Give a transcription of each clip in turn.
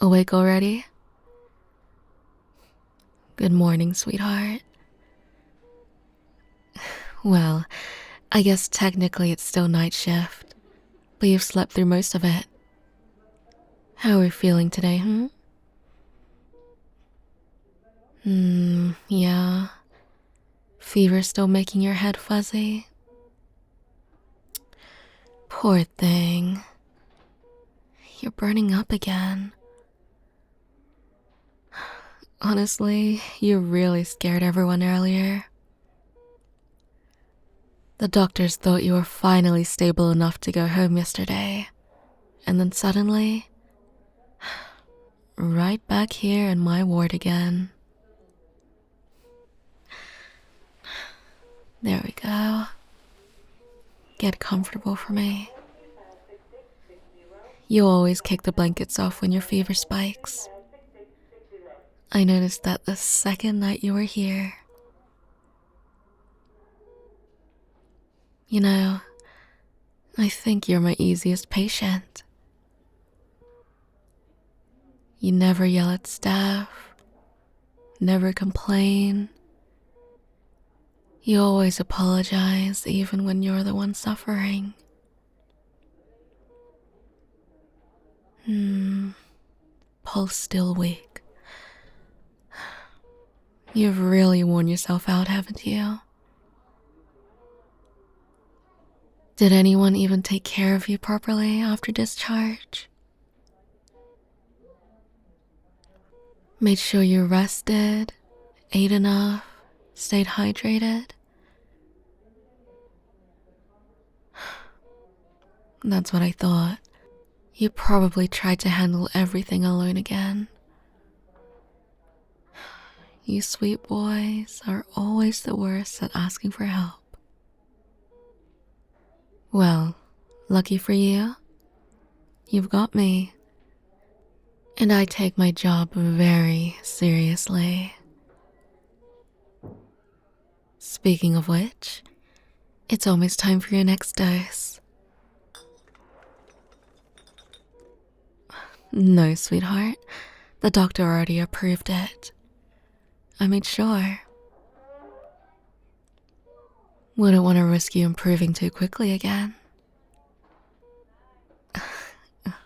Awake already? Good morning, sweetheart. Well, I guess technically it's still night shift, but you've slept through most of it. How are you feeling today, Yeah. Fever still making your head fuzzy? Poor thing. You're burning up again. Honestly, you really scared everyone earlier. The doctors thought you were finally stable enough to go home yesterday. And then suddenly, right back here in my ward again. There we go. Get comfortable for me. You always kick the blankets off when your fever spikes. I noticed that the second night you were here. You know, I think you're my easiest patient. You never yell at staff, never complain. You always apologize even when you're the one suffering. Pulse still weak. You've really worn yourself out, haven't you? Did anyone even take care of you properly after discharge? Made sure you rested, ate enough, stayed hydrated? That's what I thought. You probably tried to handle everything alone again. You sweet boys are always the worst at asking for help. Well, lucky for you, you've got me. And I take my job very seriously. Speaking of which, it's almost time for your next dose. No, sweetheart, the doctor already approved it. I made sure. Wouldn't want to risk you improving too quickly again.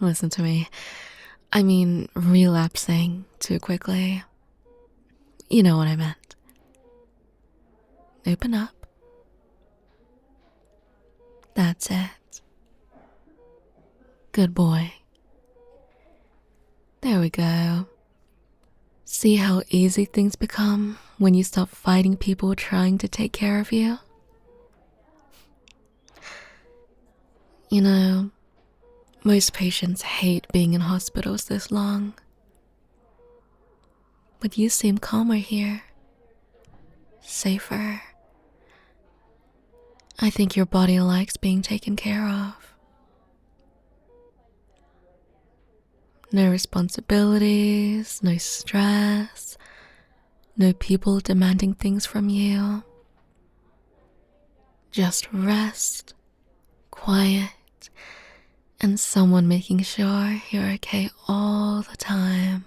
Listen to me. I mean, relapsing too quickly. You know what I meant. Open up. That's it. Good boy. There we go. See how easy things become when you stop fighting people trying to take care of you? You know, most patients hate being in hospitals this long. But you seem calmer here. Safer. I think your body likes being taken care of. No responsibilities, no stress, no people demanding things from you. Just rest, quiet, and someone making sure you're okay all the time.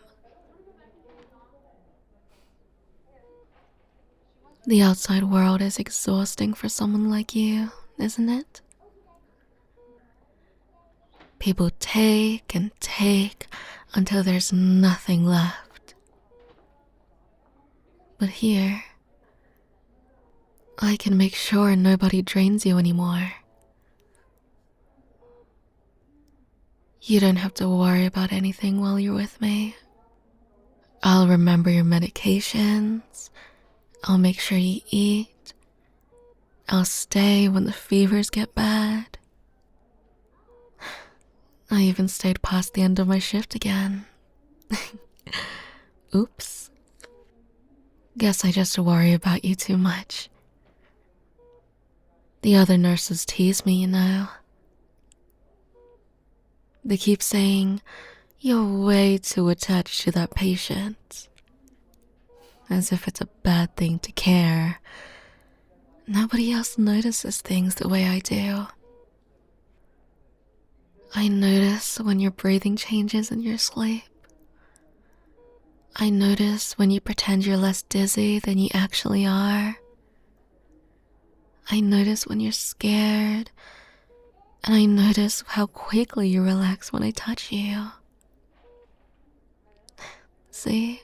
The outside world is exhausting for someone like you, isn't it? People take and take until there's nothing left. But here, I can make sure nobody drains you anymore. You don't have to worry about anything while you're with me. I'll remember your medications. I'll make sure you eat. I'll stay when the fevers get bad. I even stayed past the end of my shift again. Oops. Guess I just worry about you too much. The other nurses tease me, you know. They keep saying, you're way too attached to that patient. As if it's a bad thing to care. Nobody else notices things the way I do. I notice when your breathing changes in your sleep. I notice when you pretend you're less dizzy than you actually are. I notice when you're scared, and I notice how quickly you relax when I touch you. See?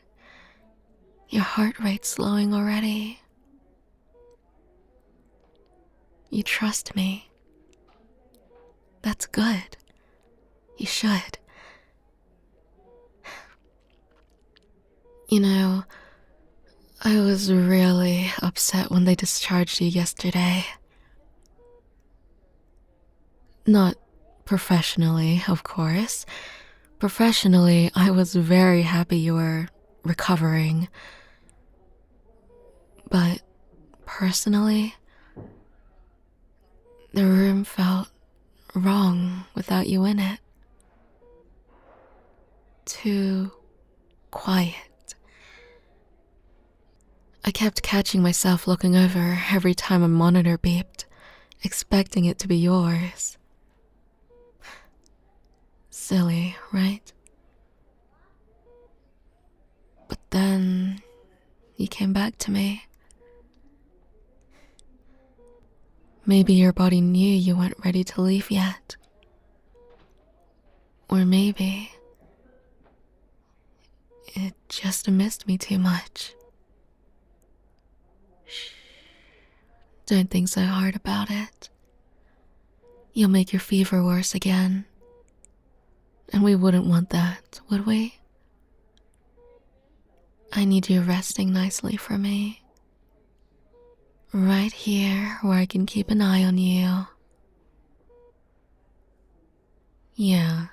Your heart rate's slowing already. You trust me. That's good. You should. You know, I was really upset when they discharged you yesterday. Not professionally, of course. Professionally, I was very happy you were recovering. But personally, the room felt wrong without you in it. Too quiet. I kept catching myself looking over every time a monitor beeped, expecting it to be yours. Silly, right? But then you came back to me. Maybe your body knew you weren't ready to leave yet. Or maybe it just missed me too much. Shh. Don't think so hard about it. You'll make your fever worse again. And we wouldn't want that, would we? I need you resting nicely for me. Right here where I can keep an eye on you. Yeah,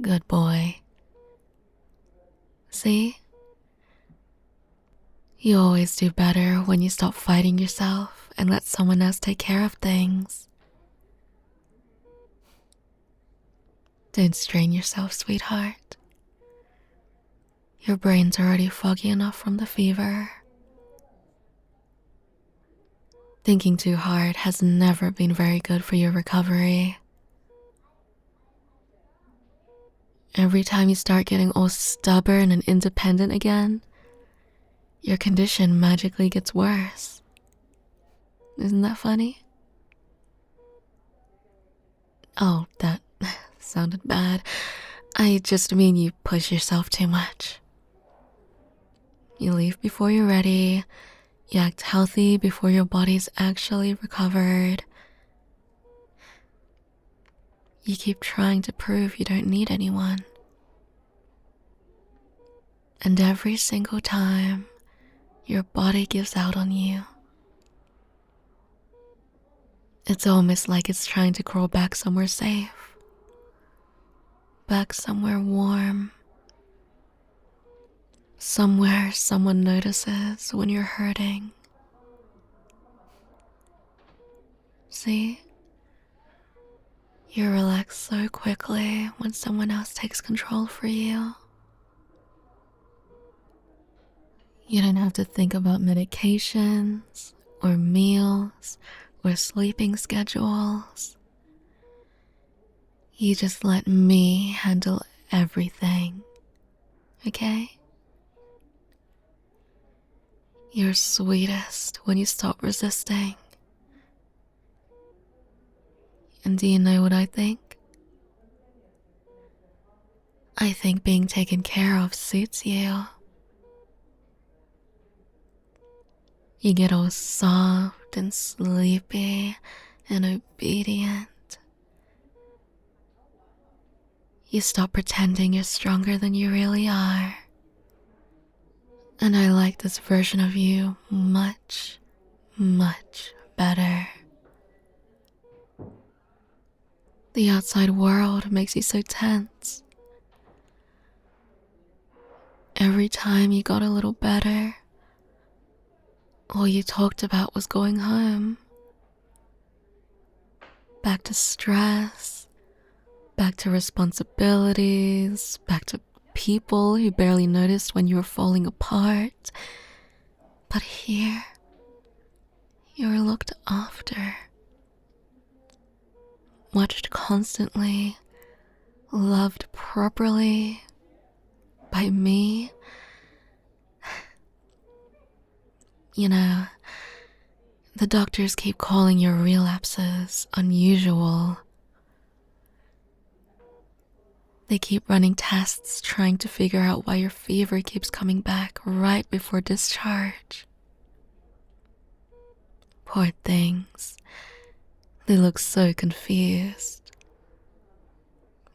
good boy. See? You always do better when you stop fighting yourself and let someone else take care of things. Don't strain yourself, sweetheart. Your brain's already foggy enough from the fever. Thinking too hard has never been very good for your recovery. Every time you start getting all stubborn and independent again, your condition magically gets worse. Isn't that funny? Oh, that sounded bad. I just mean you push yourself too much. You leave before you're ready. You act healthy before your body's actually recovered. You keep trying to prove you don't need anyone. And every single time, your body gives out on you. It's almost like it's trying to crawl back somewhere safe. Back somewhere warm. Somewhere someone notices when you're hurting. See? You relax so quickly when someone else takes control for you. You don't have to think about medications, or meals, or sleeping schedules. You just let me handle everything, okay? You're sweetest when you stop resisting. And do you know what I think? I think being taken care of suits you. You get all soft and sleepy and obedient. You stop pretending you're stronger than you really are. And I like this version of you much, much better. The outside world makes you so tense. Every time you got a little better, all you talked about was going home. Back to stress, back to responsibilities, back to people who barely noticed when you were falling apart. But here, you're looked after, watched constantly, loved properly by me You know, the doctors keep calling your relapses unusual. They keep running tests trying to figure out why your fever keeps coming back right before discharge. Poor things. They look so confused.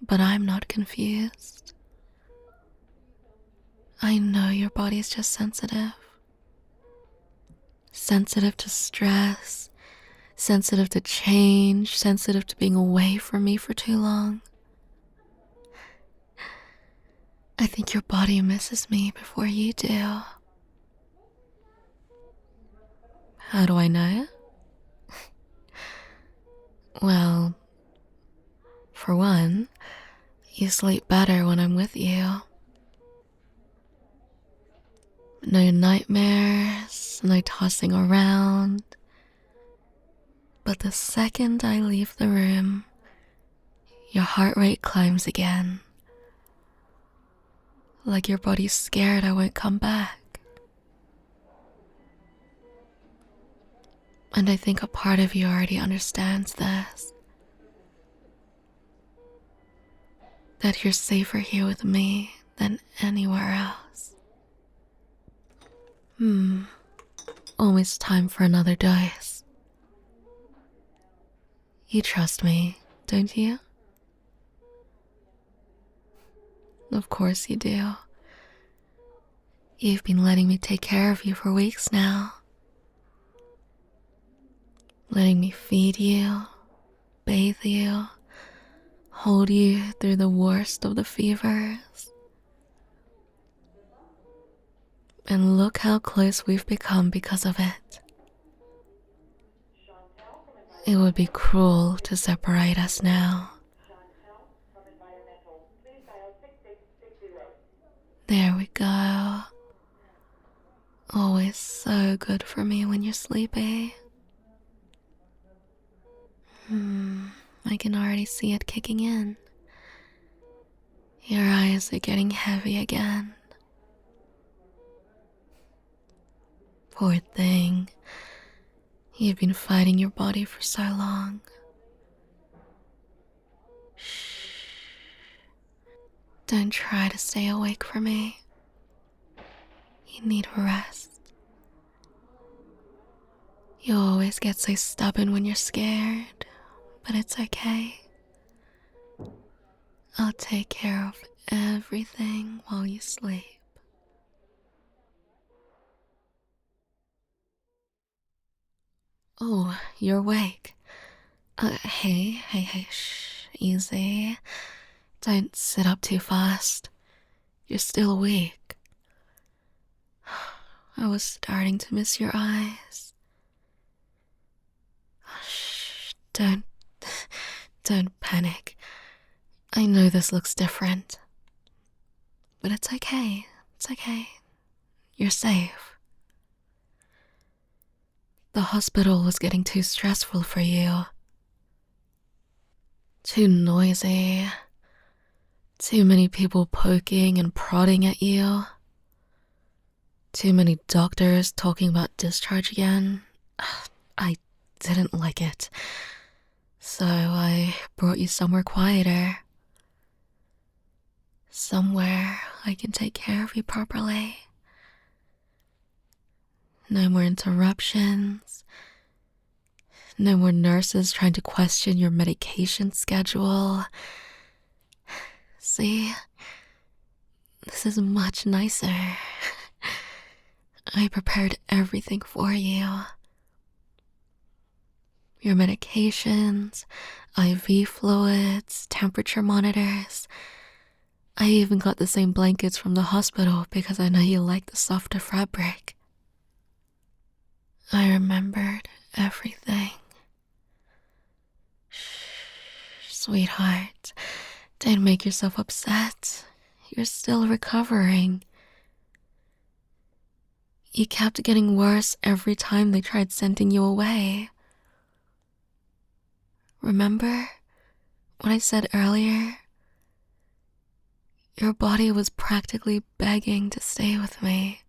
But I'm not confused. I know your body's just sensitive. Sensitive to stress, sensitive to change, sensitive to being away from me for too long. I think your body misses me before you do. How do I know? Well, for one, you sleep better when I'm with you. No nightmares, no tossing around. But the second I leave the room, your heart rate climbs again. Like your body's scared I won't come back. And I think a part of you already understands this. That you're safer here with me than anywhere else. Almost time for another dose. You trust me, don't you? Of course you do. You've been letting me take care of you for weeks now. Letting me feed you, bathe you, hold you through the worst of the fevers. And look how close we've become because of it. It would be cruel to separate us now. There we go. Always so good for me when you're sleepy. I can already see it kicking in. Your eyes are getting heavy again. Poor thing. You've been fighting your body for so long. Shh. Don't try to stay awake for me. You need rest. You always get so stubborn when you're scared, but it's okay. I'll take care of everything while you sleep. Oh, you're awake. Hey, shh, easy. Don't sit up too fast. You're still awake. I was starting to miss your eyes. Shh, don't panic. I know this looks different. But it's okay. You're safe. The hospital was getting too stressful for you. Too noisy. Too many people poking and prodding at you. Too many doctors talking about discharge again. I didn't like it. So I brought you somewhere quieter. Somewhere I can take care of you properly. No more interruptions. No more nurses trying to question your medication schedule. See? This is much nicer. I prepared everything for you. Your medications, IV fluids, temperature monitors. I even got the same blankets from the hospital because I know you like the softer fabric. I remembered everything. Shh, sweetheart, don't make yourself upset. You're still recovering. You kept getting worse every time they tried sending you away. Remember what I said earlier? Your body was practically begging to stay with me.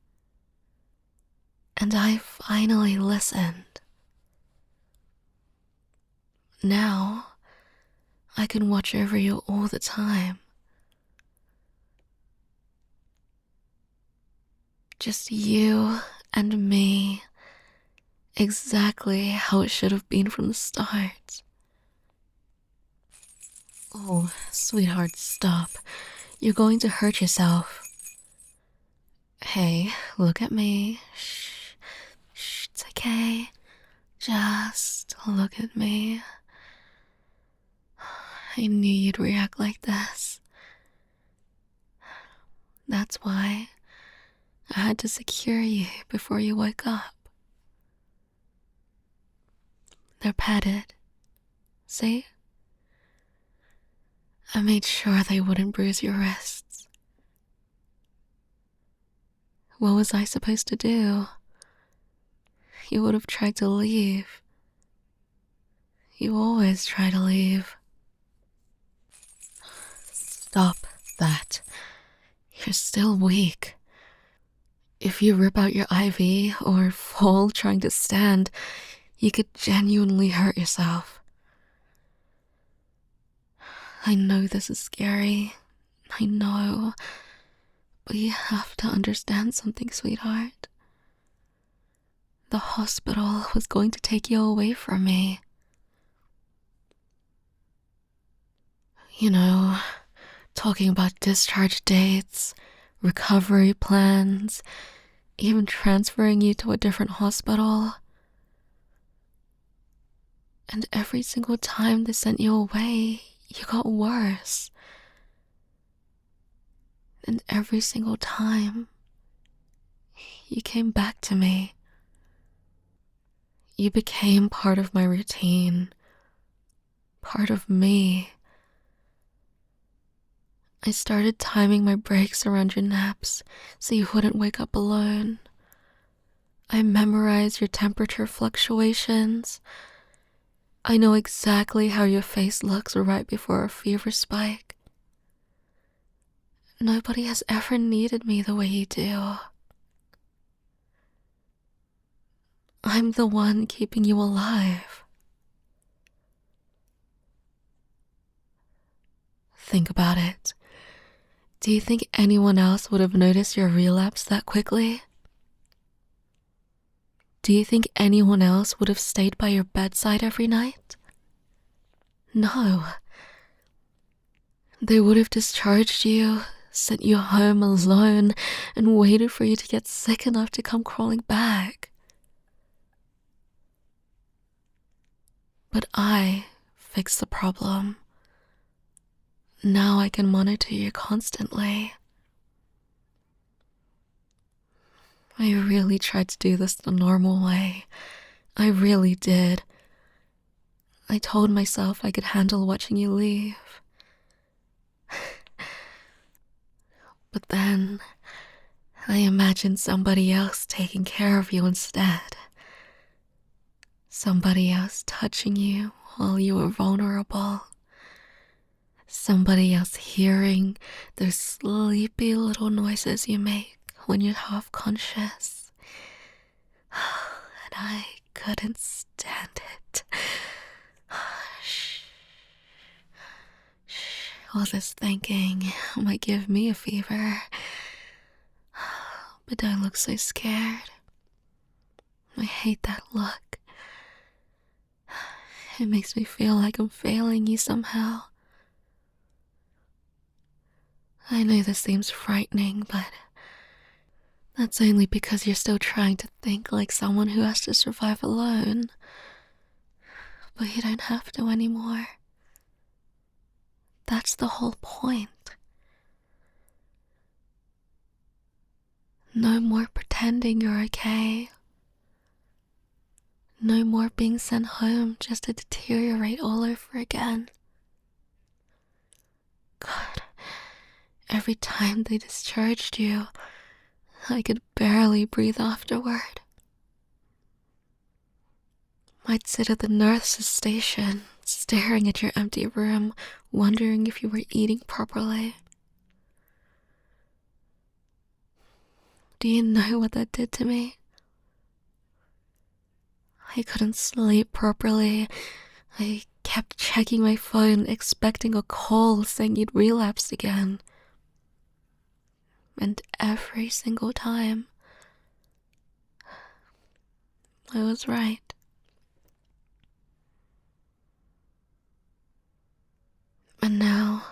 And I finally listened. Now, I can watch over you all the time. Just you and me, exactly how it should have been from the start. Oh, sweetheart, stop. You're going to hurt yourself. Hey, look at me. Shh, shh, it's okay. Just look at me. I knew you'd react like this. That's why I had to secure you before you woke up. They're padded. See? I made sure they wouldn't bruise your wrists. What was I supposed to do? You would have tried to leave. You always try to leave. Stop that. You're still weak. If you rip out your IV or fall trying to stand, you could genuinely hurt yourself. I know this is scary. I know. But you have to understand something, sweetheart. The hospital was going to take you away from me. You know, talking about discharge dates, recovery plans, even transferring you to a different hospital. And every single time they sent you away, you got worse. And every single time, you came back to me. You became part of my routine, part of me. I started timing my breaks around your naps so you wouldn't wake up alone. I memorized your temperature fluctuations. I know exactly how your face looks right before a fever spike. Nobody has ever needed me the way you do. I'm the one keeping you alive. Think about it. Do you think anyone else would have noticed your relapse that quickly? Do you think anyone else would have stayed by your bedside every night? No. They would have discharged you, sent you home alone, and waited for you to get sick enough to come crawling back. But I fixed the problem. Now I can monitor you constantly. I really tried to do this the normal way. I really did. I told myself I could handle watching you leave. But then, I imagined somebody else taking care of you instead. Somebody else touching you while you were vulnerable. Somebody else hearing those sleepy little noises you make when you're half conscious. And I couldn't stand it. Shh. Shh. All this thinking might give me a fever. But don't look so scared. I hate that look. It makes me feel like I'm failing you somehow. I know this seems frightening, but that's only because you're still trying to think like someone who has to survive alone. But you don't have to anymore. That's the whole point. No more pretending you're okay. No more being sent home just to deteriorate all over again. God, every time they discharged you, I could barely breathe afterward. I'd sit at the nurse's station, staring at your empty room, wondering if you were eating properly. Do you know what that did to me? I couldn't sleep properly. I kept checking my phone, expecting a call saying you'd relapsed again. And every single time, I was right. And now,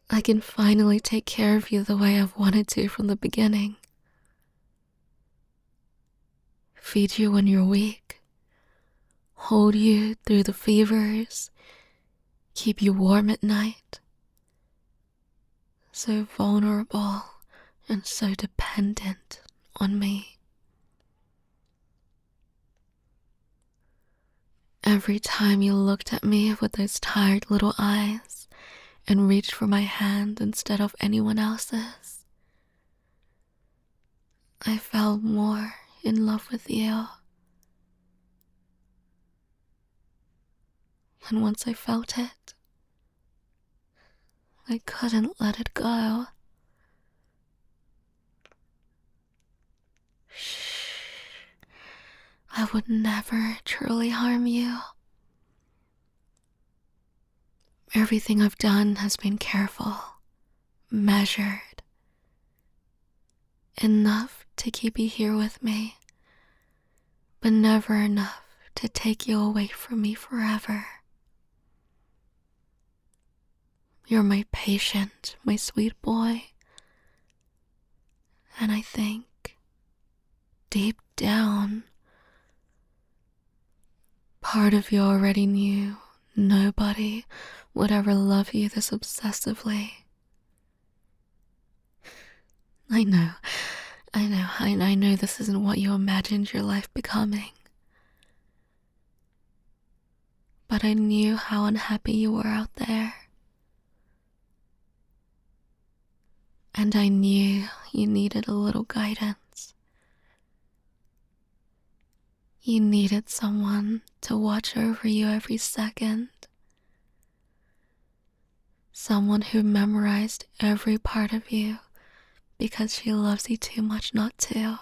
I can finally take care of you the way I've wanted to from the beginning. Feed you when you're weak, hold you through the fevers, keep you warm at night. So vulnerable and so dependent on me. Every time you looked at me with those tired little eyes and reached for my hand instead of anyone else's, I fell more in love with you. And once I felt it, I couldn't let it go. Shh. I would never truly harm you. Everything I've done has been careful, measured, enough to keep you here with me, but never enough to take you away from me forever. You're my patient, my sweet boy, and I think, deep down, part of you already knew nobody would ever love you this obsessively. I know this isn't what you imagined your life becoming. But I knew how unhappy you were out there. And I knew you needed a little guidance. You needed someone to watch over you every second. Someone who memorized every part of you because she loves you too much not to.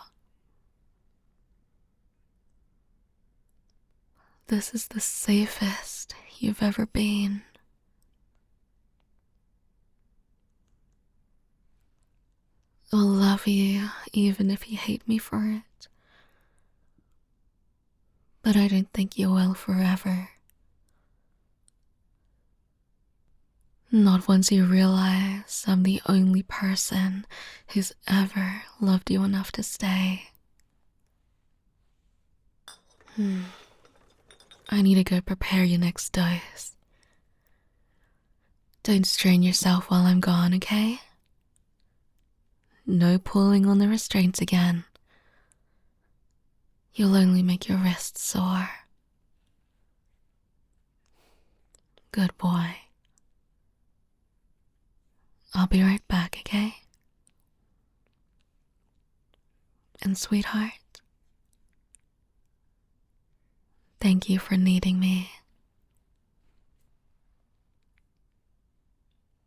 This is the safest you've ever been. I'll love you even if you hate me for it. But I don't think you will forever. Not once you realize I'm the only person who's ever loved you enough to stay. I need to go prepare your next dose. Don't strain yourself while I'm gone, okay? No pulling on the restraints again. You'll only make your wrists sore. Good boy. I'll be right back, okay? And sweetheart, thank you for needing me.